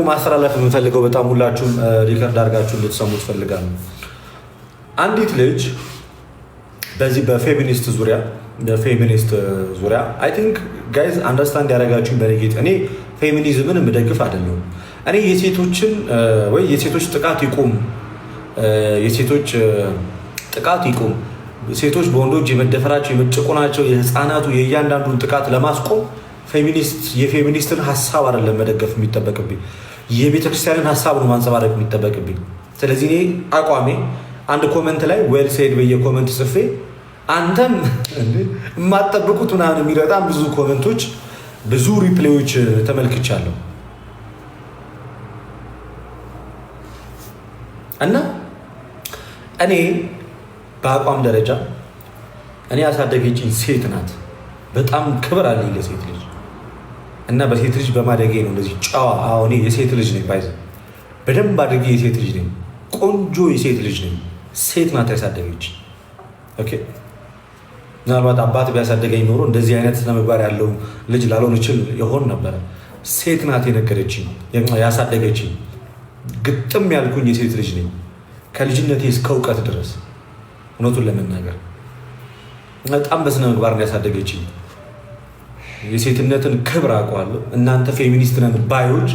ማስተላለፍ የምፈልገው በጣም ሁላችሁም ሪከርድ አድርጋችሁ እንድትሰሙት ፈልጋለሁ። አንዲት ልጅ በዚህ በፌሚኒስት ዙሪያ አይ ቲንክ ጋይዝ አንደርስታንድ ያደረጋችሁኝ በነጌጥ እኔ ፌሚኒዝምን የምደግፍ አይደለሁም። እኔ የሴቶች ጥቃት ይቁም፣ ሴቶች በወንዶች የመደፈራቸው የመጨቆናቸው የህፃናቱ የእያንዳንዱን ጥቃት ለማስቆም የፌሚኒስትን ሀሳብ አይደለም መደገፍ የሚጠበቅብኝ፣ የቤተክርስቲያንን ሀሳብ ነው ማንጸባረቅ የሚጠበቅብኝ። ስለዚህ እኔ አቋሜ አንድ ኮመንት ላይ ዌል ሴድ በየኮመንት ጽፌ አንተም የማትጠብቁት ምናምን የሚል በጣም ብዙ ኮመንቶች ብዙ ሪፕሌዎች ተመልክቻለሁ እና እኔ በአቋም ደረጃ እኔ ያሳደገችኝ ሴት ናት። በጣም ክብር አለኝ ለሴት ልጅ እና በሴት ልጅ በማደጌ ነው እንደዚህ ጨዋ። እኔ የሴት ልጅ ነኝ፣ ባይዘ በደንብ አድርጌ የሴት ልጅ ነኝ፣ ቆንጆ የሴት ልጅ ነኝ። ሴት ናት ያሳደገችኝ። ኦኬ ምናልባት አባት ቢያሳደገኝ ኖሮ እንደዚህ አይነት ስነምግባር ያለው ልጅ ላልሆን እችል ይሆን ነበረ። ሴት ናት የነገረችኝ ያሳደገችኝ። ግጥም ያልኩኝ የሴት ልጅ ነኝ ከልጅነቴ እስከ እውቀት ድረስ። እውነቱን ለመናገር በጣም በስነ ምግባር ያሳደገችኝ። የሴትነትን ክብር አውቀዋለሁ። እናንተ ፌሚኒስት ነን ባዮች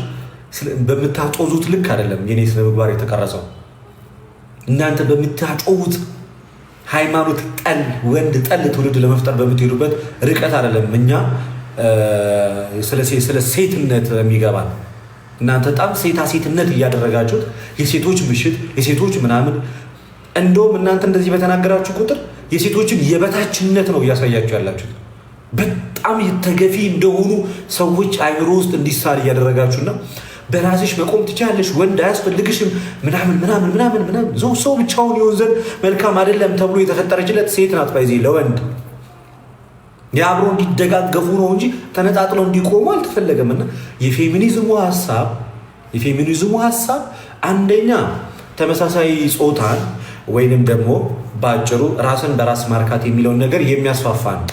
በምታጦዙት ልክ አይደለም የኔ ስነ ምግባር የተቀረጸው። እናንተ በምታጮውት ሃይማኖት ጠል ወንድ ጠል ትውልድ ለመፍጠር በምትሄዱበት ርቀት አይደለም እኛ ስለ ሴትነት የሚገባል። እናንተ በጣም ሴትነት እያደረጋችሁት የሴቶች ምሽት የሴቶች ምናምን፣ እንደውም እናንተ እንደዚህ በተናገራችሁ ቁጥር የሴቶችን የበታችነት ነው እያሳያችሁ ያላችሁት። በጣም ተገፊ እንደሆኑ ሰዎች አይምሮ ውስጥ እንዲሳል እያደረጋችሁና በራስሽ መቆም ትችያለሽ፣ ወንድ አያስፈልግሽም ምናምን ሰው ብቻውን ይሆን ዘንድ መልካም አይደለም ተብሎ የተፈጠረችለት ሴት ናት። ባይዜ ለወንድ የአብሮ እንዲደጋገፉ ነው እንጂ ተነጣጥለው እንዲቆሙ አልተፈለገም። እና የፌሚኒዝሙ ሀሳብ አንደኛ ተመሳሳይ ጾታን ወይንም ደግሞ በአጭሩ ራስን በራስ ማርካት የሚለውን ነገር የሚያስፋፋ ነው።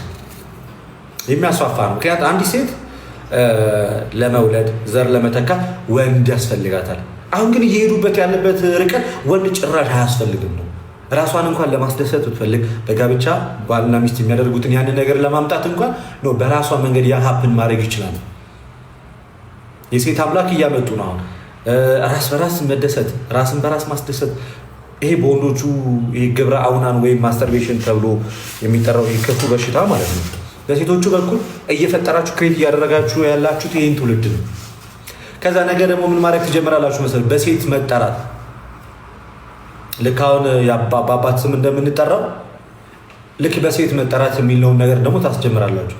ምክንያቱም አንዲት ሴት ለመውለድ ዘር ለመተካት ወንድ ያስፈልጋታል። አሁን ግን እየሄዱበት ያለበት ርቀት ወንድ ጭራሽ አያስፈልግም ነው። ራሷን እንኳን ለማስደሰት ብትፈልግ በጋብቻ ባልና ሚስት የሚያደርጉትን ያንን ነገር ለማምጣት እንኳን ነው በራሷ መንገድ ያሀፕን ማድረግ ይችላል። የሴት አምላክ እያመጡ ነው አሁን ራስ በራስ መደሰት፣ ራስን በራስ ማስደሰት። ይሄ በወንዶቹ ግብረ አውናን ወይም ማስተርቤሽን ተብሎ የሚጠራው ክፉ በሽታ ማለት ነው። በሴቶቹ በኩል እየፈጠራችሁ ክሬት እያደረጋችሁ ያላችሁት ይህን ትውልድ ነው። ከዛ ነገር ደግሞ ምን ማድረግ ትጀምራላችሁ መሰለህ? በሴት መጠራት። ልክ አሁን በአባት ስም እንደምንጠራው ልክ በሴት መጠራት የሚለውን ነገር ደግሞ ታስጀምራላችሁ።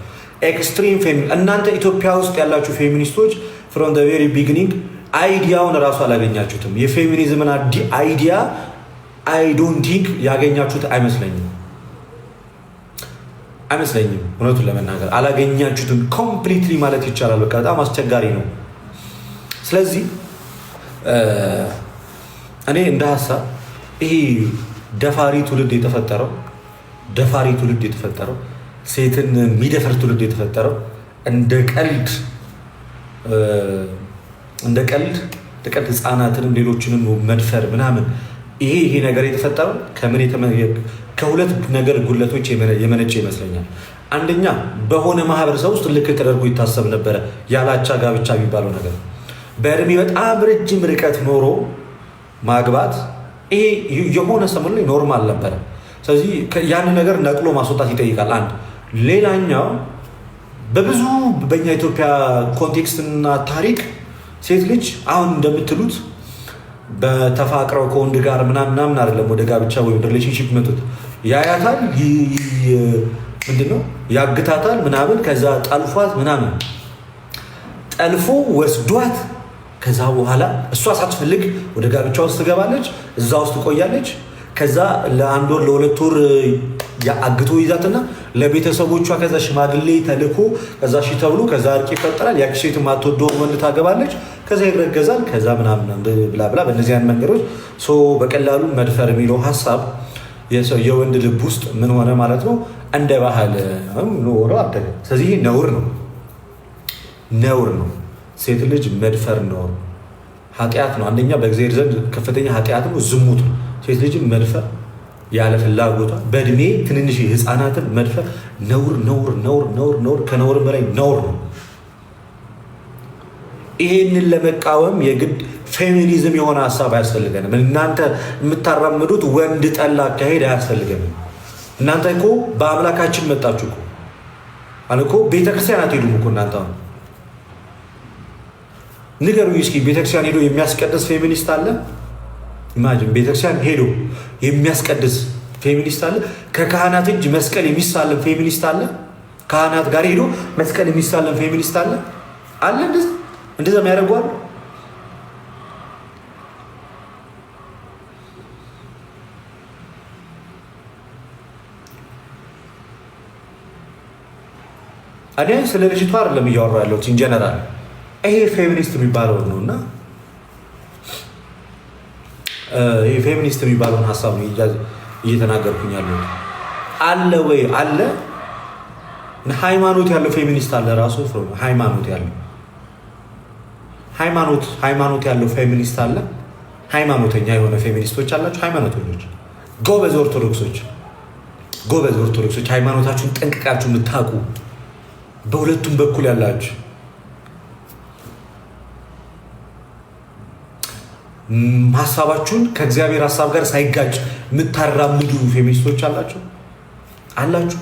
ኤክስትሪም እናንተ ኢትዮጵያ ውስጥ ያላችሁ ፌሚኒስቶች ፍሮም ዘ ቬሪ ቢግኒንግ አይዲያውን እራሱ አላገኛችሁትም። የፌሚኒዝምን አይዲያ አይ ዶንት ቲንክ ያገኛችሁት አይመስለኝም። እውነቱን ለመናገር አላገኛችሁትም ኮምፕሊትሊ ማለት ይቻላል። በቃ በጣም አስቸጋሪ ነው። ስለዚህ እኔ እንደ ሀሳብ ይሄ ደፋሪ ትውልድ የተፈጠረው ሴትን የሚደፈር ትውልድ የተፈጠረው እንደ ቀልድ ህፃናትንም ሌሎችንም መድፈር ምናምን ይሄ ነገር የተፈጠረው ከሁለት ነገር ጉለቶች የመነጨ ይመስለኛል። አንደኛ በሆነ ማህበረሰብ ውስጥ ልክ ተደርጎ ይታሰብ ነበረ ያላቻ ጋብቻ የሚባለው ነገር። በእድሜ በጣም ረጅም ርቀት ኖሮ ማግባት ይሄ የሆነ ሰሞን ላይ ኖርማል ነበረ። ስለዚህ ያንን ነገር ነቅሎ ማስወጣት ይጠይቃል። አንድ ሌላኛው በብዙ በኛ ኢትዮጵያ ኮንቴክስትና ታሪክ ሴት ልጅ አሁን እንደምትሉት በተፋቅረው ከወንድ ጋር ምናምን አይደለም ወደ ጋብቻ ወይ ወደ ሪሌሽንሺፕ መጡት። ያያታል፣ ምንድነው ያግታታል ምናምን፣ ከዛ ጠልፏት ምናምን ጠልፎ ወስዷት፣ ከዛ በኋላ እሷ ሳትፈልግ ወደ ጋብቻ ውስጥ ትገባለች፣ እዛ ውስጥ ትቆያለች። ከዛ ለአንድ ወር ለሁለት ወር አግቶ ይዛትና ለቤተሰቦቿ ከዛ ሽማግሌ ተልኮ ከዛ ሺ ተብሎ ከዛ እርቅ ይፈጠራል። ያቺ ሴት የማትወደው ወንድ ታገባለች፣ ከዛ ይረገዛል፣ ከዛ ምናምን ብላ በእነዚህ አይነት መንገዶች በቀላሉ መድፈር የሚለው ሀሳብ የወንድ ልብ ውስጥ ምን ሆነ ማለት ነው? እንደ ባህል ኖሮ አደገ። ስለዚህ ነውር ነው። ሴት ልጅ መድፈር ነውር። ኃጢአት ነው። አንደኛ በእግዚአብሔር ዘንድ ከፍተኛ ኃጢአት ነው፣ ዝሙት ነው። ሴት ልጅን መድፈር ያለ ፍላጎቷ በእድሜ ትንንሽ ህፃናትን መድፈር ነውር ነውር ነውር ነውር ነውር ከነውርም በላይ ነውር ነው። ይሄንን ለመቃወም የግድ ፌሚኒዝም የሆነ ሀሳብ አያስፈልገንም። እናንተ የምታራምዱት ወንድ ጠላ አካሄድ አያስፈልገንም። እናንተ እኮ በአምላካችን መጣችሁ እኮ አለ እኮ ቤተክርስቲያን አትሄዱም እኮ እናንተ አሁን ንገሩኝ እስኪ ቤተክርስቲያን ሄዶ የሚያስቀድስ ፌሚኒስት አለ? ኢማጂን ቤተክርስቲያን ሄዶ የሚያስቀድስ ፌሚኒስት አለ? ከካህናት እጅ መስቀል የሚሳለም ፌሚኒስት አለ? ካህናት ጋር ሄዶ መስቀል የሚሳለም ፌሚኒስት አለ? አለ? እንደዛ የሚያደርጓል? እኔ ስለ ልጅቷ አይደለም እያወራ ያለሁት ኢንጀነራል ይሄ ፌሚኒስት የሚባለው ነው። እና ይሄ ፌሚኒስት የሚባለውን ሀሳብ ነው እየተናገርኩኝ ያለሁት። አለ ወይ አለ? ሃይማኖት ያለው ፌሚኒስት አለ ራሱ ሃይማኖት ያለው ፌሚኒስት አለ። ሃይማኖተኛ የሆነ ፌሚኒስቶች አላችሁ። ሃይማኖተኞች ጎበዝ ኦርቶዶክሶች ሃይማኖታችሁን ጠንቅቃችሁ የምታውቁ በሁለቱም በኩል ያላችሁ ሀሳባችሁን ከእግዚአብሔር ሀሳብ ጋር ሳይጋጭ የምታራምዱ ፌሚኒስቶች አላችሁ።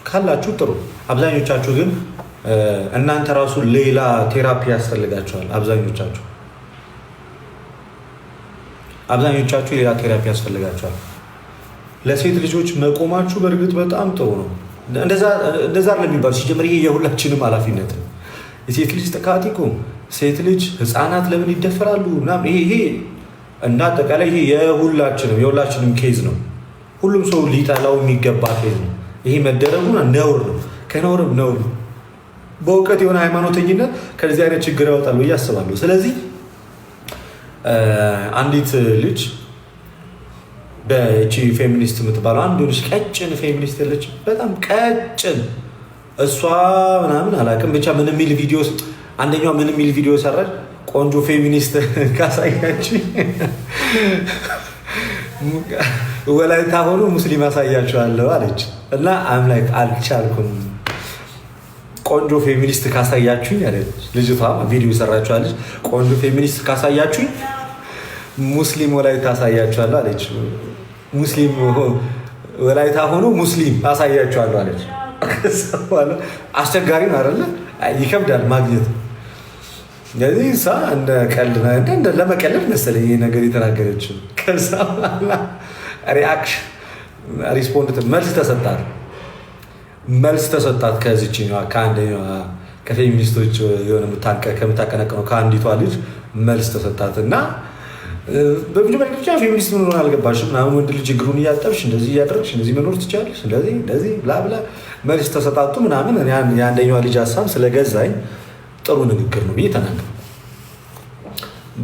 ካላችሁ ጥሩ። አብዛኞቻችሁ ግን እናንተ ራሱ ሌላ ቴራፒ ያስፈልጋችኋል። አብዛኞቻችሁ ሌላ ቴራፒ ያስፈልጋችኋል። ለሴት ልጆች መቆማችሁ በእርግጥ በጣም ጥሩ ነው። እንደዛ ለሚባሉ ሲጀምር ይሄ የሁላችንም ኃላፊነት ነው። የሴት ልጅ ጥቃት እኮ ሴት ልጅ ህፃናት ለምን ይደፈራሉ? ይሄ እና አጠቃላይ ይሄ የሁላችንም ኬዝ ነው። ሁሉም ሰው ሊጠላው የሚገባ ኬዝ ነው። ይሄ መደረጉ ነውር ነው። ከነውርም ነውር ነው። በእውቀት የሆነ ሃይማኖተኝነት ከዚህ አይነት ችግር ያወጣል ብዬ አስባለሁ። ስለዚህ አንዲት ልጅ በቺ ፌሚኒስት የምትባለው አንዱ ልጅ ቀጭን ፌሚኒስት ያለች በጣም ቀጭን እሷ ምናምን አላውቅም ብቻ ምን የሚል ቪዲዮ ሰራች። ቆንጆ ፌሚኒስት ካሳያችሁ ወላይታ ሆኖ ሙስሊም አሳያችኋለሁ አለች እና አምላክ አልቻልኩም። ቆንጆ ፌሚኒስት ካሳያችሁኝ አለች ልጅቷ። ቪዲዮ ሰራችኋለች። ቆንጆ ፌሚኒስት ካሳያችሁኝ ሙስሊም ወላይታ አሳያችኋለሁ አለች። ሙስሊም ወላይታ ሆኖ ሙስሊም አሳያችኋለሁ አለች። አስቸጋሪ ነው አይደለ? ይከብዳል ማግኘት። ስለዚህ እሷ እንደ ቀልድ ለመቀለድ መሰለኝ ይሄ ነገር የተናገረችው። ከዛ በኋላ ሪአክሽን ሪስፖንድ መልስ ተሰጣት ከዚችኛዋ ከአንደኛዋ ከፌሚኒስቶች የሆነ ከምታቀነቅነው ከአንዲቷ ልጅ መልስ ተሰጣት እና በመጀመሪያ ደረጃ ፌሚኒስት ምን ሆነ አልገባሽም ምናምን፣ ወንድ ልጅ እግሩን እያጠብሽ እንደዚህ እያደረግሽ እንደዚህ መኖር ትችላለሽ እንደዚህ ብላ መልስ ተሰጣጡ ምናምን። የአንደኛዋ ልጅ ሀሳብ ስለገዛኝ ጥሩ ንግግር ነው ብዬ ተናገርኩ።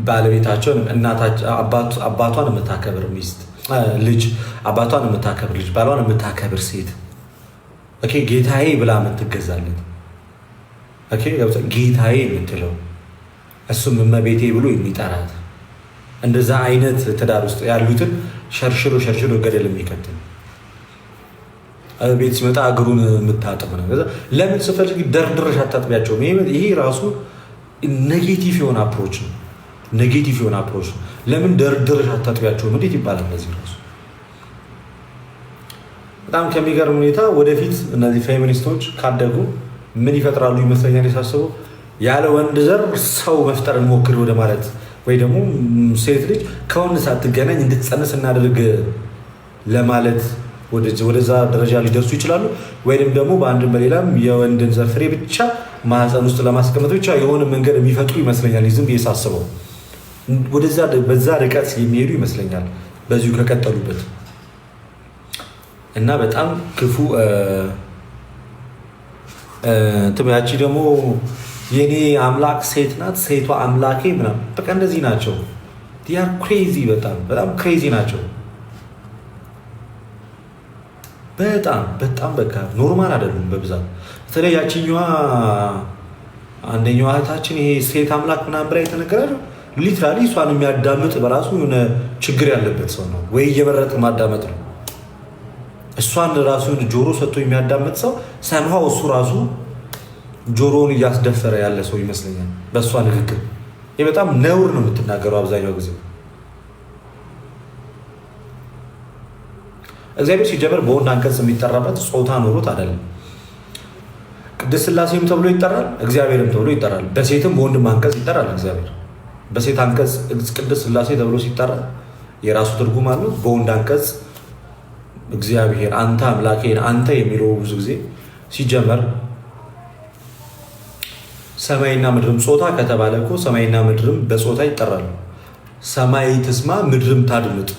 ባለቤታቸውን አባቷን የምታከብር ሚስት ልጅ አባቷን የምታከብር ልጅ ባሏን የምታከብር ሴት ጌታዬ ብላ የምትገዛለት ጌታዬ የምትለው እሱም እመቤቴ ብሎ የሚጠራት እንደዛ አይነት ትዳር ውስጥ ያሉትን ሸርሽሮ ገደል የሚከትል ቤት ሲመጣ እግሩን የምታጥብ ነው። ለምን ስፈልግ ደርድረሽ አታጥቢያቸውም? ይሄ ራሱ ኔጌቲቭ የሆነ አፕሮች ነው። ለምን ደርድረሽ አታጥቢያቸውም? እንዴት ይባላል? እነዚህ ራሱ በጣም ከሚገርም ሁኔታ ወደፊት እነዚህ ፌሚኒስቶች ካደጉ ምን ይፈጥራሉ ይመስለኛል የሳስበው፣ ያለ ወንድ ዘር ሰው መፍጠር እንሞክር ወደ ማለት ወይ ደግሞ ሴት ልጅ ከወንድ ሳትገናኝ እንድትጸንስ እናደርግ ለማለት ወደዛ ደረጃ ሊደርሱ ይችላሉ። ወይም ደግሞ በአንድም በሌላም የወንድን ዘር ፍሬ ብቻ ማህፀን ውስጥ ለማስቀመጥ ብቻ የሆነ መንገድ የሚፈጥሩ ይመስለኛል። ዝም ብዬ ሳስበው በዛ ርቀት የሚሄዱ ይመስለኛል በዚሁ ከቀጠሉበት እና በጣም ክፉ ያቺ ደግሞ የኔ አምላክ ሴት ናት፣ ሴቷ አምላኬ ምናምን በቃ እንደዚህ ናቸው። ዲያር ክሬዚ በጣም ክሬዚ ናቸው። በጣም በቃ ኖርማል አይደሉም በብዛት። በተለይ ያቺኛዋ አንደኛው እህታችን ይሄ ሴት አምላክ ምናምን ብላ የተነገረው ሊትራሊ እሷን የሚያዳምጥ በራሱ የሆነ ችግር ያለበት ሰው ነው ወይ እየመረጠ ማዳመጥ ነው። እሷን ራሱን ጆሮ ሰጥቶ የሚያዳምጥ ሰው ሰምሃው እሱ ራሱ ጆሮውን እያስደፈረ ያለ ሰው ይመስለኛል በእሷ ንግግር። ይህ በጣም ነውር ነው የምትናገረው አብዛኛው ጊዜ። እግዚአብሔር ሲጀመር በወንድ አንቀጽ የሚጠራበት ጾታ ኖሮት አይደለም። ቅድስት ሥላሴም ተብሎ ይጠራል፣ እግዚአብሔርም ተብሎ ይጠራል። በሴትም በወንድም አንቀጽ ይጠራል እግዚአብሔር። በሴት አንቀጽ ቅድስት ሥላሴ ተብሎ ሲጠራ የራሱ ትርጉም አለው። በወንድ አንቀጽ እግዚአብሔር አንተ አምላኬ አንተ የሚለው ብዙ ጊዜ ሲጀመር ሰማይና ምድርም ጾታ ከተባለ እኮ ሰማይና ምድርም በጾታ ይጠራሉ። ሰማይ ትስማ ምድርም ታድምጥ፣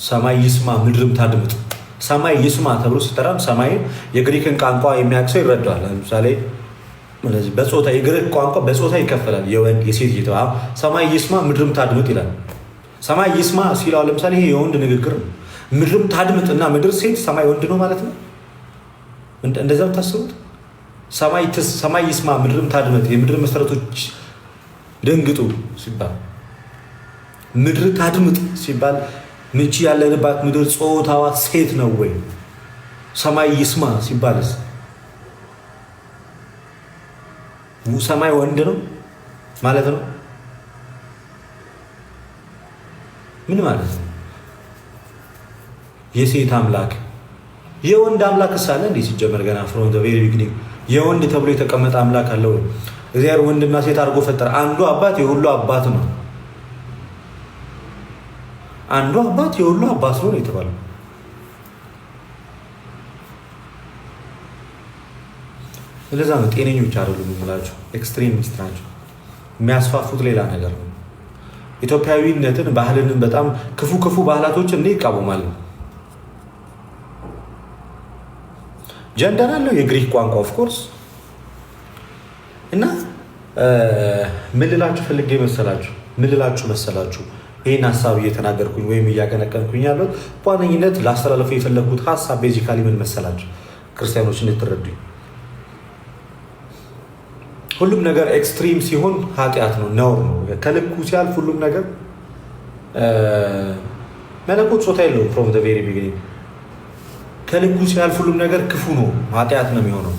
ሰማይ ይስማ ምድርም ታድምጥ። ሰማይ ይስማ ተብሎ ሲጠራም ሰማይ የግሪክን ቋንቋ የሚያቅሰው ይረዳዋል። ለምሳሌ በጾታ የግሪክ ቋንቋ በጾታ ይከፈላል፣ የወንድ የሴት እየተባ ሰማይ ይስማ ምድርም ታድምጥ ይላል። ሰማይ ይስማ ሲለው ለምሳሌ ይሄ የወንድ ንግግር ነው። ምድርም ታድምጥ እና ምድር ሴት ሰማይ ወንድ ነው ማለት ነው። እንደዛ ታስቡት። ሰማይ ይስማ ምድርም ታድምጥ፣ የምድር መሰረቶች ደንግጡ ሲባል ምድር ታድምጥ ሲባል ምቺ ያለንባት ምድር ጾታዋ ሴት ነው ወይ? ሰማይ ይስማ ሲባልስ ሰማይ ወንድ ነው ማለት ነው? ምን ማለት ነው? የሴት አምላክ የወንድ አምላክ ሳለ እንዴ? ሲጀመር ገና ፍሮም ዘ ቬሪ ቢግኒንግ የወንድ ተብሎ የተቀመጠ አምላክ አለ ወይ? እግዚአብሔር ወንድና ሴት አድርጎ ፈጠረ። አንዱ አባት የሁሉ አባት ነው። አንዱ አባት የሁሉ አባት ነው የተባለው። ስለዛ ነው ጤነኞች አይደሉም የምላቸው፣ ኤክስትሪሚስት ናቸው። የሚያስፋፉት ሌላ ነገር ነው። ኢትዮጵያዊነትን ባህልንን በጣም ክፉ ባህላቶችን እንዴ ይቃወማሉ። ጀንደር አለው የግሪክ ቋንቋ ኦፍ ኮርስ። እና ምን ልላችሁ መሰላችሁ ይህን ሀሳብ እየተናገርኩኝ ወይም እያቀነቀንኩኝ ያለው በዋነኝነት ላስተላለፈው የፈለግኩት ሀሳብ ቤዚካሊ ምን መሰላችሁ? ክርስቲያኖች እንድትረዱኝ፣ ሁሉም ነገር ኤክስትሪም ሲሆን ኃጢአት ነው፣ ነውር ነው። ከልኩ ሲያልፍ ሁሉም ነገር መለኮት ጾታ የለውም። ፍሮም ዘ ቬሪ ቢጊኒንግ ከልኩ ሲያልፍ ሁሉም ነገር ክፉ ነው፣ ኃጢአት ነው የሚሆነው።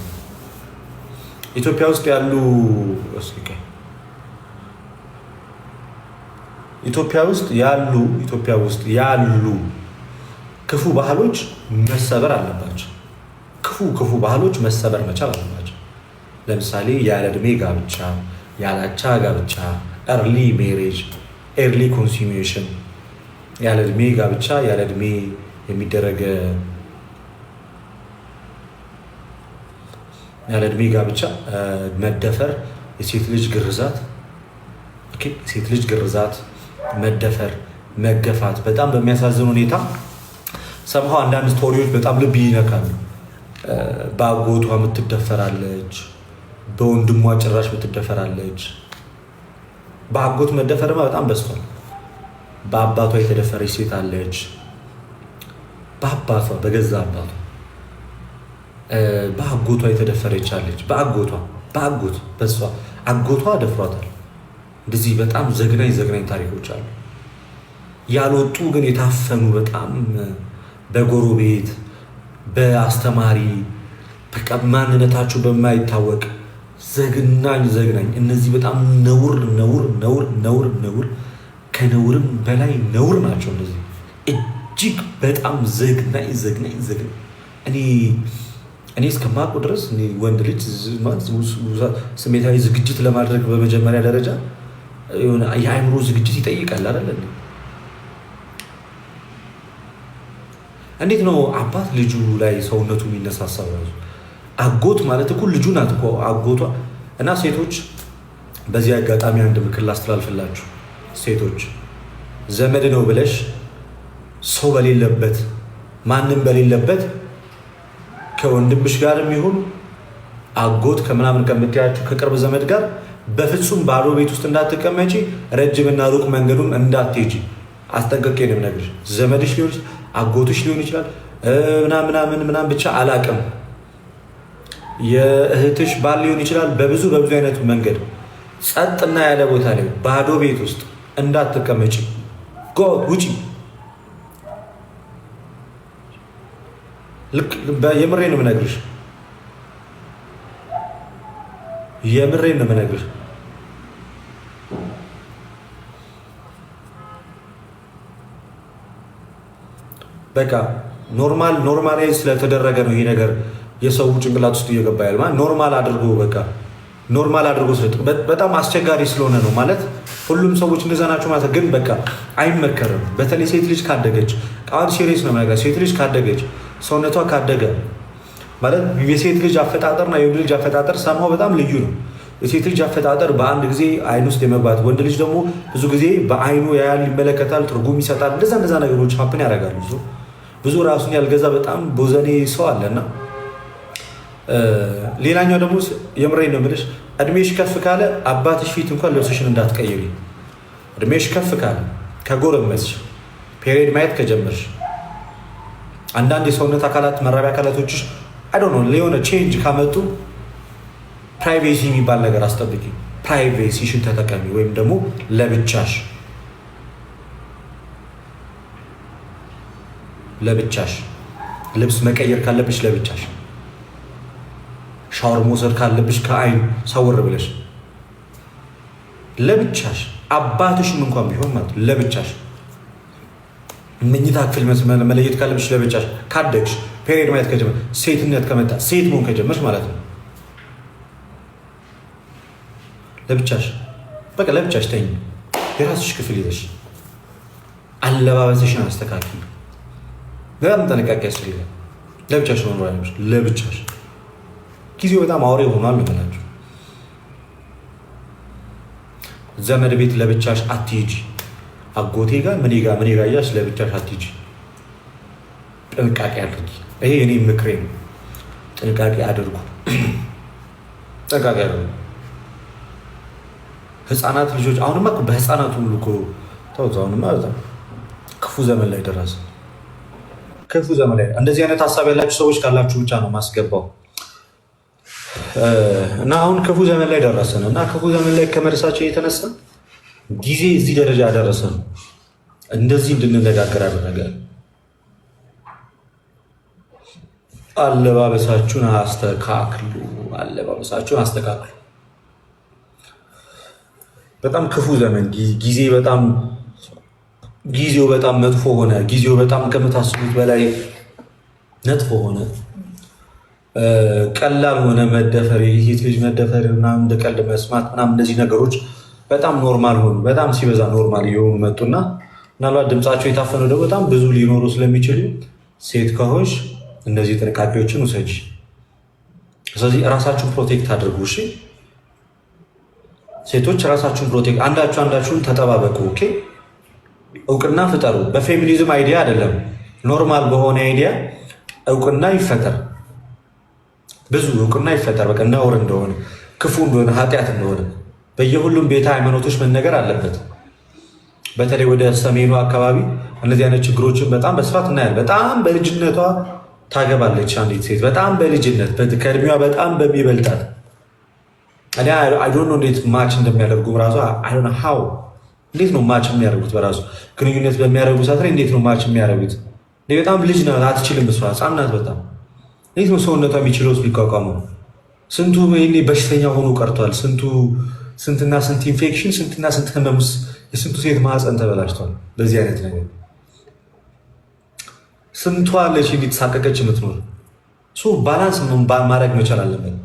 ኢትዮጵያ ውስጥ ያሉ ክፉ ባህሎች መሰበር አለባቸው። ክፉ ባህሎች መሰበር መቻል አለባቸው። ለምሳሌ ያለ ዕድሜ ጋብቻ፣ ያላቻ ጋብቻ፣ ኤርሊ ሜሬጅ፣ ኤርሊ ኮንሱሜሽን፣ ያለ ዕድሜ ጋብቻ፣ ያለ ዕድሜ የሚደረግ ያለ ዕድሜ ጋብቻ፣ መደፈር፣ የሴት ልጅ ግርዛት፣ መደፈር፣ መገፋት በጣም በሚያሳዝን ሁኔታ ሰምሃው አንዳንድ ስቶሪዎች በጣም ልብ ይነካሉ። በአጎቷ የምትደፈራለች፣ በወንድሟ ጭራሽ የምትደፈራለች። በአጎት መደፈርማ በጣም በዝቷል። በአባቷ የተደፈረች ሴት አለች። በገዛ አባቷ በአጎቷ የተደፈረች አለች። በሷ አጎቷ ደፍሯታል። እንደዚህ በጣም ዘግናኝ ታሪኮች አሉ። ያልወጡ ግን የታፈኑ በጣም በጎረቤት በአስተማሪ በቃ ማንነታቸው በማይታወቅ ዘግናኝ እነዚህ በጣም ነውር ከነውርም በላይ ነውር ናቸው። እነዚህ እጅግ በጣም ዘግናኝ እኔ እስከማውቀው ድረስ ወንድ ልጅ ስሜታዊ ዝግጅት ለማድረግ በመጀመሪያ ደረጃ የሆነ የአእምሮ ዝግጅት ይጠይቃል አይደል? እንዴት ነው አባት ልጁ ላይ ሰውነቱ የሚነሳሳው? አጎት ማለት እኮ ልጁ ናት እኮ አጎቷ። እና ሴቶች በዚህ አጋጣሚ አንድ ምክር ላስተላልፍላችሁ። ሴቶች ዘመድ ነው ብለሽ ሰው በሌለበት ማንም በሌለበት ከወንድምሽ ጋርም ይሁን አጎት ከምናምን ከምትያችሁ ከቅርብ ዘመድ ጋር በፍጹም ባዶ ቤት ውስጥ እንዳትቀመጪ፣ ረጅምና ሩቅ መንገዱን እንዳትሄጂ አስጠንቅቄ ነው የምነግርሽ። ዘመድሽ ሊሆን አጎትሽ ሊሆን ይችላል ምናምን ብቻ አላቅም። የእህትሽ ባል ሊሆን ይችላል። በብዙ አይነት መንገድ ጸጥና ያለ ቦታ ላይ ባዶ ቤት ውስጥ እንዳትቀመጪ። ውጪ። የምሬን ነው የምነግርሽ። የምሬን ነው የምነግርሽ። በቃ ኖርማላይዝ ስለተደረገ ነው ይሄ ነገር የሰው ጭንቅላት ውስጥ እየገባ ያለ ማለት ኖርማል አድርጎ በጣም አስቸጋሪ ስለሆነ ነው ማለት ሁሉም ሰዎች እንደዛ ናቸው ማለት ግን በቃ አይመከርም። በተለይ ሴት ልጅ ካደገች አሁን ሲሪየስ ነው ነገር ሴት ልጅ ካደገች ሰውነቷ ካደገ ማለት የሴት ልጅ አፈጣጠርና የወንድ ልጅ አፈጣጠር ሰማው በጣም ልዩ ነው። የሴት ልጅ አፈጣጠር በአንድ ጊዜ አይን ውስጥ የመግባት ወንድ ልጅ ደግሞ ብዙ ጊዜ በአይኑ ያያል፣ ይመለከታል፣ ትርጉም ይሰጣል። እንደዛ ነገሮች ሀፕን ያደርጋሉ። ብዙ ራሱን ያልገዛ በጣም ቦዘኔ ሰው አለና ሌላኛው ደግሞ የምሬን ነው የምልሽ እድሜሽ ከፍ ካለ አባትሽ ፊት እንኳን ልብስሽን እንዳትቀይሪ። እድሜሽ ከፍ ካለ ከጎረመስሽ ፔሪየድ ማየት ከጀመርሽ አንዳንድ የሰውነት አካላት መራቢያ አካላቶችሽ የሆነ ቼንጅ ካመጡ ፕራይቬሲ የሚባል ነገር አስጠብቂ። ፕራይቬሲሽን ተጠቀሚ። ወይም ደግሞ ለብቻሽ ልብስ መቀየር ካለብሽ ለብቻሽ፣ ሻወር መውሰድ ካለብሽ ከአይን ሰውር ብለሽ ለብቻሽ፣ አባትሽም እንኳን ቢሆን ማለት ለብቻሽ፣ መኝታ ክፍል መለየት ካለብሽ ለብቻሽ፣ ካደግሽ ፔሪየድ ማየት ከጀመር ሴትነት ከመጣ ሴት መሆን ከጀመርሽ ማለት ነው ለብቻሽ፣ በቃ ለብቻሽ ተኝ። የራስሽ ክፍል ይዘሽ አለባበስሽን አስተካክል። በጣም ጥንቃቄ ያስፈልጋል። ለብቻሽ መኖር ያለብሽ ለብቻሽ። ጊዜው በጣም አውሬ ሆኗል ልበላችሁ። ዘመድ ቤት ለብቻሽ አትሂጂ። አጎቴ ጋር ምን ጋር እያልሽ ለብቻሽ አትሂጂ። ጥንቃቄ አድርጊ። ይሄ የኔ ምክሬ ነው። ጥንቃቄ አድርጉ። ህፃናት ልጆች አሁንማ በህፃናቱ ሁሉ እኮ ተውት። አሁንማ በጣም ክፉ ዘመን ላይ ደረሰ። ክፉ ዘመን ላይ እንደዚህ አይነት ሀሳብ ያላችሁ ሰዎች ካላችሁ ብቻ ነው ማስገባው እና አሁን ክፉ ዘመን ላይ ደረሰን እና ክፉ ዘመን ላይ ከመድረሳችን የተነሳ ጊዜ እዚህ ደረጃ ያደረሰን እንደዚህ እንድንነጋገር አደረገ። አለባበሳችሁን አስተካክሉ። በጣም ክፉ ዘመን ጊዜው በጣም መጥፎ ሆነ። ጊዜው በጣም ከምታስቡት በላይ መጥፎ ሆነ። ቀላል ሆነ መደፈር፣ የሴት ልጅ መደፈር ምናምን እንደ ቀልድ መስማት ምናምን እንደዚህ ነገሮች በጣም ኖርማል ሆኑ። በጣም ሲበዛ ኖርማል እየሆኑ መጡና ምናልባት ድምፃቸው የታፈነው ደግሞ በጣም ብዙ ሊኖሩ ስለሚችሉ ሴት ከሆንሽ እነዚህ ጥንቃቄዎችን ውሰጂ። ስለዚህ ራሳችሁን ፕሮቴክት አድርጉ። እሺ ሴቶች ራሳችሁን ፕሮቴክት፣ አንዳችሁን ተጠባበቁ። ኦኬ እውቅና ፍጠሩ። በፌሚኒዝም አይዲያ አይደለም፣ ኖርማል በሆነ አይዲያ እውቅና ይፈጠር። ብዙ እውቅና ይፈጠር። በቃ ነውር እንደሆነ ክፉ እንደሆነ ኃጢአት እንደሆነ በየሁሉም ቤተ ሃይማኖቶች መነገር አለበት። በተለይ ወደ ሰሜኑ አካባቢ እነዚህ አይነት ችግሮችን በጣም በስፋት እናያለን። በጣም በልጅነቷ ታገባለች አንዲት ሴት፣ በጣም በልጅነት ከእድሜዋ በጣም በሚበልጣት እኔ አይዶን ነው እንዴት ማች እንደሚያደርጉ ራሱ አይዶን ሀው እንዴት ነው ማች የሚያደርጉት? በራሱ ግንኙነት በሚያደርጉ ሰዓት ላይ እንዴት ነው ማች የሚያደርጉት? በጣም ልጅ ናት፣ አትችልም። እሷ ሕፃን ናት በጣም እንዴት ነው ሰውነቷ የሚችለው ሊቋቋመው? ስንቱ ይሄኔ በሽተኛ ሆኖ ቀርቷል። ስንትና ስንት ኢንፌክሽን፣ ስንትና ስንት ህመምስ፣ የስንቱ ሴት ማህፀን ተበላሽቷል በዚህ አይነት ነገር። ስንቷ አለች እንዲተሳቀቀች የምትኖር። ባላንስ ማድረግ መቻል አለበት።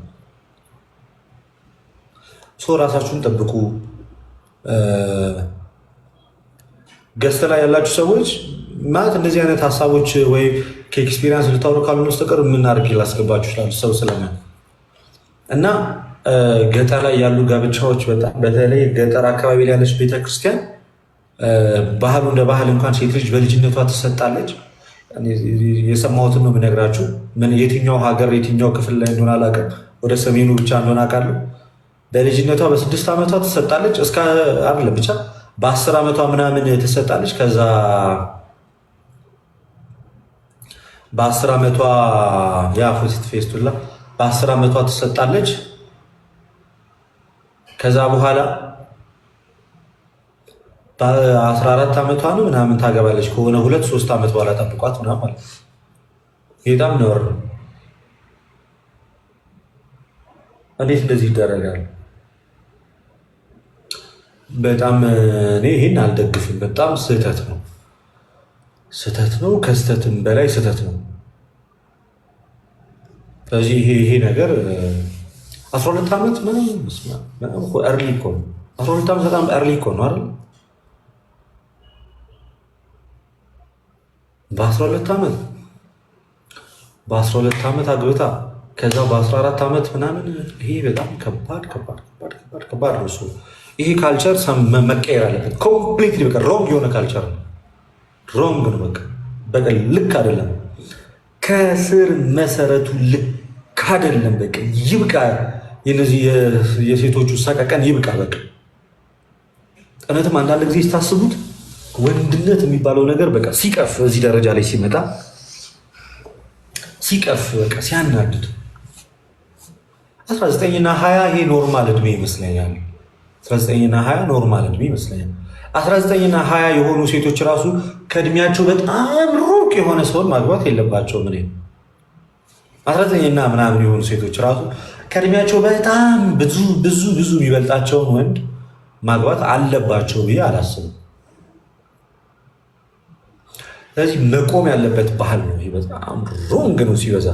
ራሳችሁን ጠብቁ። ገዝተ ላይ ያላችሁ ሰዎች ማለት እንደዚህ አይነት ሀሳቦች ወይ ከኤክስፒሪንስ ልታወሩ ካልሆነ በስተቀር የምናደርግ ላስገባችሁ ይችላሉ ሰው ስለሆነ እና ገጠር ላይ ያሉ ጋብቻዎች በጣም በተለይ ገጠር አካባቢ ላይ ያለች ቤተክርስቲያን ባህሉ እንደ ባህል እንኳን ሴት ልጅ በልጅነቷ ትሰጣለች። የሰማሁትን ነው የምነግራችሁ። የትኛው ሀገር የትኛው ክፍል ላይ እንደሆነ አላውቅም። ወደ ሰሜኑ ብቻ እንደሆነ አውቃለሁ። በልጅነቷ በ6 ዓመቷ ትሰጣለች። እስከ አይደለም ብቻ በ10 ዓመቷ ምናምን ትሰጣለች። ከዛ በ10 ዓመቷ ያ ፌስቱላ በ10 ዓመቷ ትሰጣለች። ከዛ በኋላ በ14 ዓመቷ ነው ምናምን ታገባለች። ከሆነ 2-3 ዓመት በኋላ ጠብቋት ምናምን ማለት በጣም ነውር ነው። እንዴት እንደዚህ ይደረጋል? በጣም እኔ ይህን አልደግፍም። በጣም ስህተት ነው፣ ስህተት ነው፣ ከስህተትም በላይ ስህተት ነው። ስለዚህ ይሄ ነገር 12 ዓመት ምናምን እርሊ እኮ ነው። 12 ዓመት በጣም እርሊ እኮ ነው አይደል? በ12 ዓመት አግብታ ከዛ በ14 ዓመት ምናምን ይሄ በጣም ከባድ ነው። እሱ ይሄ ካልቸር መቀየር አለበት። ኮምፕሊትሊ በቃ ሮንግ የሆነ ካልቸር ነው። ሮንግ ነው። በቃ ልክ አይደለም። ከስር መሰረቱ ልክ አይደለም። በቃ ይብቃ። የነዚህ የሴቶቹ ሰቀቀን ይብቃ። በቃ እውነትም አንዳንድ ጊዜ ስታስቡት ወንድነት የሚባለው ነገር በቃ ሲቀፍ እዚህ ደረጃ ላይ ሲመጣ ሲቀፍ በቃ ሲያናድድ 19ና 20 ይሄ ኖርማል እድሜ ይመስለኛል። 19ና 20 ኖርማል እድሜ ይመስለኛል። 19ና 20 የሆኑ ሴቶች ራሱ ከእድሜያቸው በጣም ሩቅ የሆነ ሰውን ማግባት የለባቸውም። እኔ 19ና ምናምን የሆኑ ሴቶች ራሱ ከእድሜያቸው በጣም ብዙ የሚበልጣቸውን ወንድ ማግባት አለባቸው ብዬ አላስብም። ስለዚህ መቆም ያለበት ባህል ነው። ይህ በጣም ሮንግ ነው ሲበዛ።